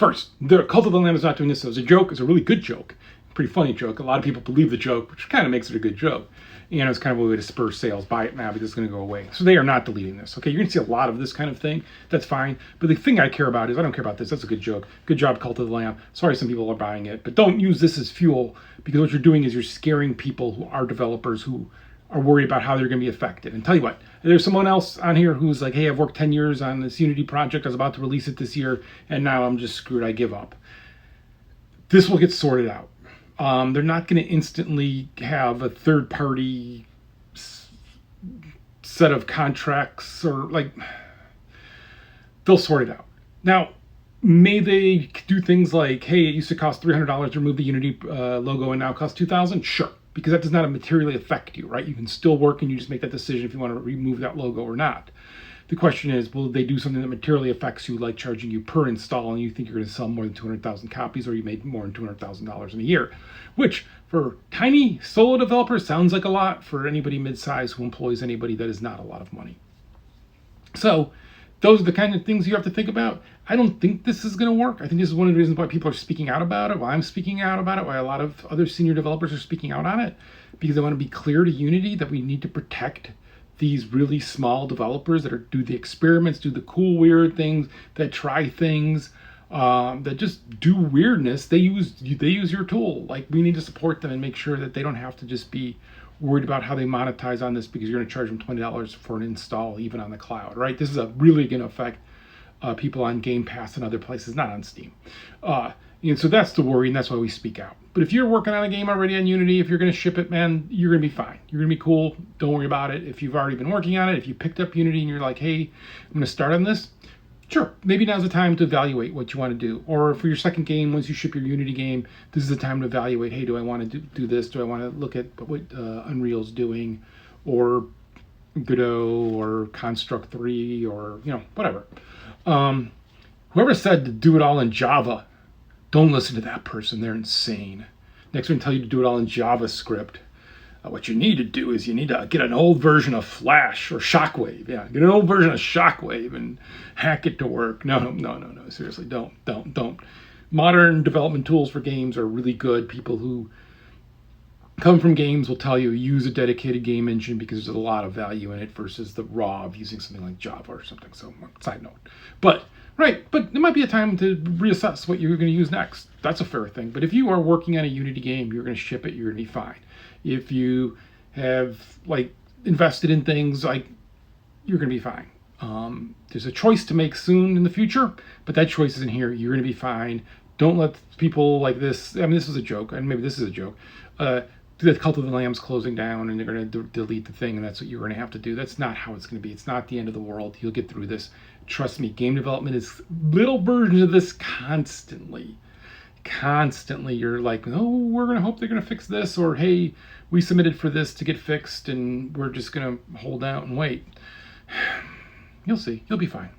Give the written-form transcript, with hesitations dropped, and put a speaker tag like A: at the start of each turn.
A: first, the Cult of the Lamb is not doing this. So it's a joke. It's a really good joke. Pretty funny joke. A lot of people believe the joke, which kind of makes it a good joke. And it's kind of a way to spur sales. Buy it now because it's going to go away. So they are not deleting this. Okay, you're going to see a lot of this kind of thing. That's fine. But the thing I care about is I don't care about this. That's a good joke. Good job, Cult of the Lamb. Sorry some people are buying it. But don't use this as fuel, because what you're doing is you're scaring people who are developers who are worried about how they're going to be affected. And tell you what, there's someone else on here who's like, hey, I've worked 10 years on this Unity project. I was about to release it this year, and now I'm just screwed. I give up. This will get sorted out. They're not going to instantly have a third-party set of contracts, or like, they'll sort it out. Now, may they do things like, hey, it used to cost $300 to remove the Unity logo and now it costs $2,000? Sure, because that does not materially affect you, right? You can still work and you just make that decision if you want to remove that logo or not. The question is, will they do something that materially affects you, like charging you per install, and you think you're going to sell more than 200,000 copies, or you made more than $200,000 in a year? Which, for tiny solo developers, sounds like a lot. For anybody mid-size who employs anybody, that is not a lot of money. So those are the kind of things you have to think about. I don't think this is going to work. I think this is one of the reasons why people are speaking out about it, why I'm speaking out about it, why a lot of other senior developers are speaking out on it, because they want to be clear to Unity that we need to protect these really small developers that do the experiments, do the cool, weird things, that try things, that just do weirdness. They use your tool. Like, we need to support them and make sure that they don't have to just be worried about how they monetize on this, because you're going to charge them $20 for an install, even on the cloud, right? This is really going to affect people on Game Pass and other places, not on Steam. And so that's the worry, and that's why we speak out. But if you're working on a game already on Unity, if you're going to ship it, man, you're going to be fine. You're going to be cool. Don't worry about it. If you've already been working on it, if you picked up Unity and you're like, hey, I'm going to start on this, sure, maybe now's the time to evaluate what you want to do. Or for your second game, once you ship your Unity game, this is the time to evaluate, hey, do I want to do this? Do I want to look at what Unreal's doing, or Godot, or Construct 3, or, whatever. Whoever said to do it all in Java, don't listen to that person. They're insane. Next, we're going to tell you to do it all in JavaScript. What you need to do is you need to get an old version of Flash or Shockwave. Yeah, get an old version of Shockwave and hack it to work. No. Seriously, don't. Modern development tools for games are really good. People who come from games will tell you use a dedicated game engine, because there's a lot of value in it versus the raw of using something like Java or something. So, side note. But it might be a time to reassess what you're going to use next. That's a fair thing. But if you are working on a Unity game, you're going to ship it, you're going to be fine. If you have invested in things, you're going to be fine. There's a choice to make soon in the future, but that choice isn't here. You're going to be fine. Don't let people like this. I mean, this is a joke, and maybe this is a joke. The Cult of the Lamb's closing down, and they're going to delete the thing, and that's what you're going to have to do. That's not how it's going to be. It's not the end of the world. You'll get through this. Trust me, game development is little versions of this constantly. You're like, oh, we're going to hope they're going to fix this, or hey, we submitted for this to get fixed, and we're just going to hold out and wait. You'll see. You'll be fine.